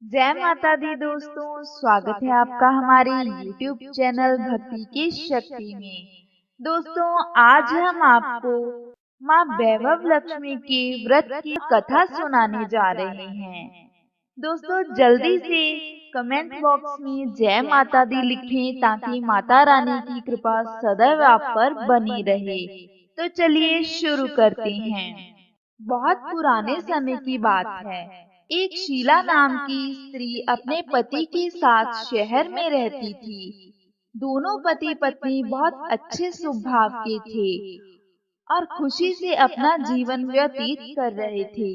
जय माता दी दोस्तों, स्वागत है आपका हमारे YouTube चैनल भक्ति की शक्ति में। दोस्तों, आज हम आपको माँ वैभव लक्ष्मी के व्रत की कथा सुनाने जा रहे हैं। दोस्तों, जल्दी से कमेंट बॉक्स में जय माता दी लिखें ताकि माता रानी की कृपा सदैव आप पर बनी रहे। तो चलिए शुरू करते हैं। बहुत पुराने समय की बात है। एक शीला नाम की स्त्री अपने पति के साथ शहर में रहती थी। दोनों पति पत्नी बहुत अच्छे स्वभाव के थे और खुशी से अपना जीवन व्यतीत कर रहे थे।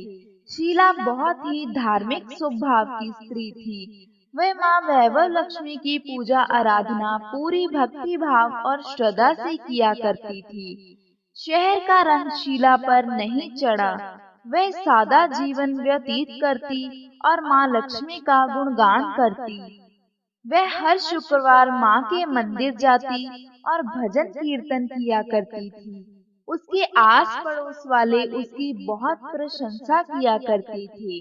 शीला बहुत ही धार्मिक स्वभाव की स्त्री थी। वह माँ वैभव लक्ष्मी की पूजा आराधना पूरी भक्ति भाव और श्रद्धा से किया करती थी। शहर का रंग शीला पर नहीं चढ़ा। वह सादा जीवन व्यतीत करती और माँ लक्ष्मी का गुणगान करती। वह हर शुक्रवार माँ के मंदिर जाती और भजन कीर्तन किया करती थी। उसके आस पड़ोस वाले उसकी बहुत प्रशंसा किया करते थे।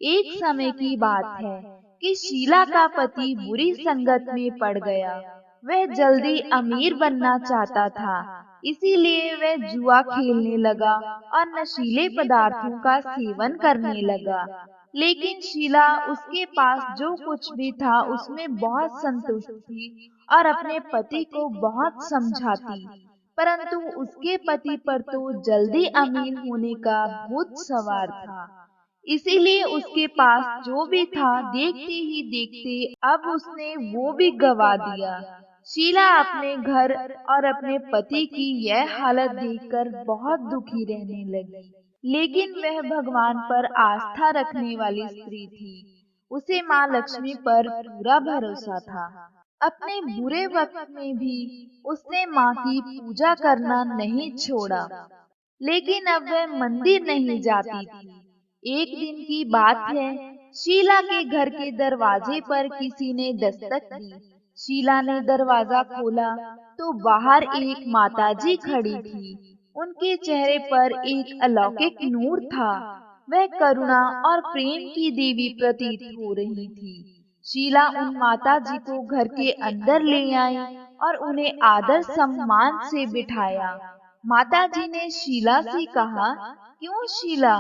एक समय की बात है कि शीला का पति बुरी संगत में पड़ गया। वह जल्दी अमीर बनना चाहता था, इसीलिए वह जुआ खेलने लगा और नशीले पदार्थों का सेवन करने लगा। लेकिन शीला उसके पास जो कुछ भी था उसमें बहुत संतुष्ट थी और अपने पति को बहुत समझाती, परंतु उसके पति पर तो जल्दी अमीर होने का भूत सवार था। इसीलिए उसके पास जो भी था देखते ही देखते अब उसने वो भी गवा दिया। शीला अपने घर और अपने पति की यह हालत देखकर बहुत दुखी रहने लगी। लेकिन वह भगवान पर आस्था रखने वाली स्त्री थी। उसे माँ लक्ष्मी पर पूरा भरोसा था। अपने बुरे वक्त में भी उसने माँ की पूजा करना नहीं छोड़ा। लेकिन अब वह मंदिर नहीं जाती थी। एक दिन की बात है, शीला के घर के दरवाजे पर किसी ने दस्तक दी। शीला ने दरवाजा खोला तो बाहर एक माताजी खड़ी थी। उनके चेहरे पर एक अलौकिक नूर था। वह करुणा और प्रेम की देवी प्रतीत हो रही थी। शीला उन माताजी को घर के अंदर ले आई और उन्हें आदर सम्मान से बिठाया। माताजी ने शीला से कहा, क्यों शीला,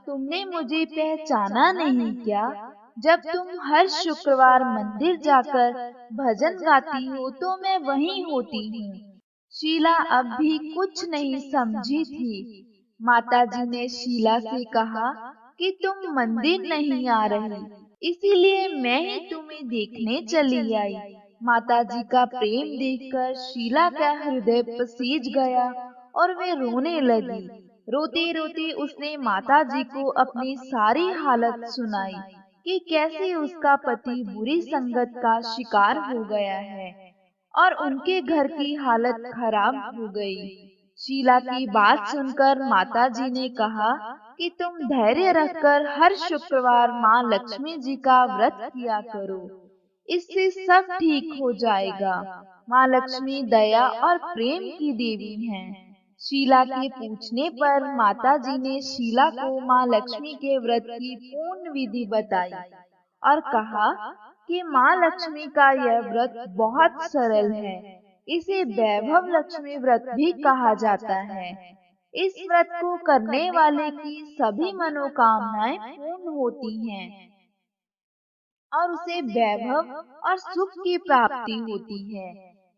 तुमने मुझे पहचाना नहीं क्या? जब तुम हर शुक्रवार मंदिर जाकर भजन गाती हो तो मैं वहीं होती हूँ। शीला अब भी कुछ नहीं समझी थी। माताजी ने शीला से कहा कि तुम मंदिर नहीं आ रही, इसीलिए मैं ही तुम्हें देखने चली आई। माताजी का प्रेम देखकर शीला का हृदय पसीज गया और वे रोने लगी। रोते रोते उसने माताजी को अपनी सारी हालत सुनाई कि कैसे उसका पति बुरी संगत का शिकार हो गया है और उनके घर की हालत खराब हो गई। शीला की बात सुनकर माताजी ने कहा कि तुम धैर्य रखकर हर शुक्रवार माँ लक्ष्मी जी का व्रत किया करो, इससे सब ठीक हो जाएगा। माँ लक्ष्मी दया और प्रेम की देवी हैं। शीला के पूछने पर माताजी ने शीला को माँ लक्ष्मी के व्रत की पूर्ण विधि बताई और कहा कि माँ लक्ष्मी का यह व्रत बहुत सरल है। इसे वैभव लक्ष्मी व्रत भी कहा जाता है। इस व्रत को करने वाले की सभी मनोकामनाएं पूर्ण होती हैं और उसे वैभव और सुख की प्राप्ति होती है।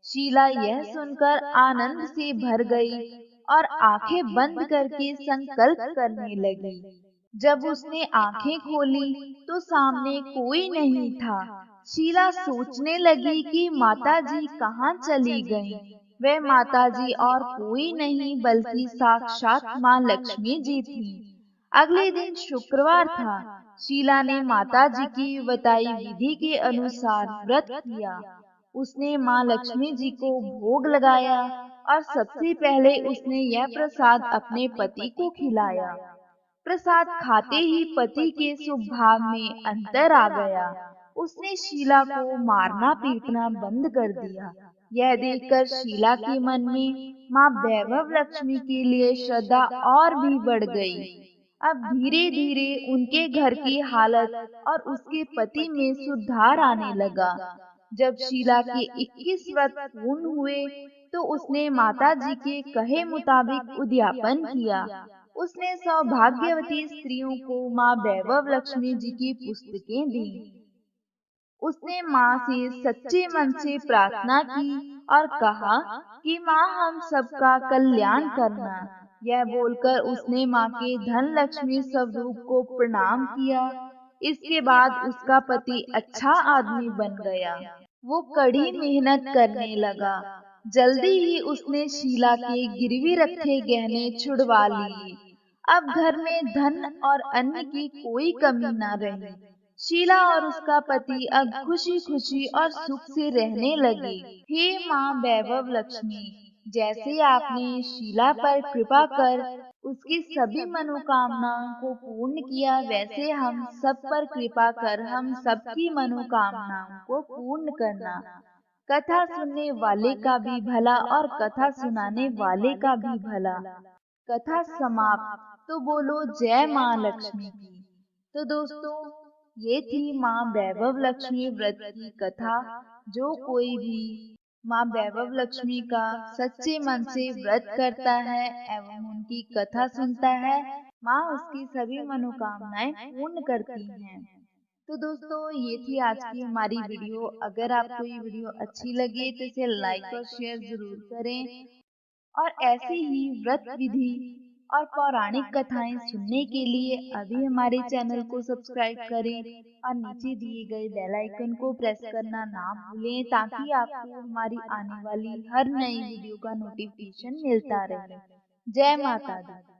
शीला यह सुनकर आनंद से भर गई और आंखें बंद करके संकल्प करने लगी। जब उसने आंखें खोली तो सामने कोई नहीं था। शीला सोचने लगी कि माताजी कहाँ चली गईं? वह माताजी और कोई नहीं बल्कि साक्षात माँ लक्ष्मी जी थी। अगले दिन शुक्रवार था। शीला ने माताजी की बताई विधि के अनुसार व्रत किया। उसने माँ लक्ष्मी जी को भोग लगाया और सबसे पहले उसने यह प्रसाद अपने पति को खिलाया। प्रसाद खाते ही पति के स्वभाव में अंतर आ गया। उसने शीला को मारना पीटना बंद कर दिया। यह देखकर शीला के मन में माँ वैभव लक्ष्मी के लिए श्रद्धा और भी बढ़ गई। अब धीरे धीरे उनके घर की हालत और उसके पति में सुधार आने लगा। जब शीला के 21 व्रत पूर्ण हुए तो उसने माता जी के कहे मुताबिक उद्यापन किया। उसने सौभाग्यवती स्त्रियों को माँ वैभव लक्ष्मी जी की पुस्तकें दी। उसने माँ से सच्चे मन से प्रार्थना की और कहा कि माँ हम सबका कल्याण करना। यह बोलकर उसने माँ के धन लक्ष्मी स्वरूप को प्रणाम किया। इसके बाद उसका पति अच्छा आदमी बन गया। वो कड़ी मेहनत करने लगा। जल्दी ही उसने शीला के गिरवी रखे गहने छुड़वा लिए। अब घर में धन और अन्न की कोई कमी न रही। शीला और उसका पति अब खुशी खुशी और सुख से रहने लगे। हे माँ वैभव लक्ष्मी, जैसे आपने शीला पर कृपा कर उसकी सभी मनोकामनाओं को पूर्ण किया, वैसे हम सब पर कृपा कर हम सबकी मनोकामनाओं को पूर्ण करना। कथा सुनने वाले का भी भला और कथा सुनाने वाले का भी भला। कथा समाप्त। तो बोलो जय माँ लक्ष्मी की। तो दोस्तों, ये थी माँ वैभव लक्ष्मी व्रत की कथा। जो कोई भी माँ वैभव लक्ष्मी का सच्चे मन से व्रत करता है एवं उनकी कथा सुनता है, माँ उसकी सभी मनोकामनाएं पूर्ण करती हैं। तो दोस्तों, ये थी आज की हमारी वीडियो। अगर आपको ये वीडियो अच्छी लगी तो इसे लाइक और शेयर जरूर करें और ऐसी ही व्रत विधि और पौराणिक कथाएं सुनने के लिए अभी हमारे चैनल को सब्सक्राइब करें और नीचे दिए गए बेल आइकन को प्रेस करना ना भूलें, ताकि आपको हमारी आने वाली हर नई वीडियो का नोटिफिकेशन मिलता रहे। जय माता दी।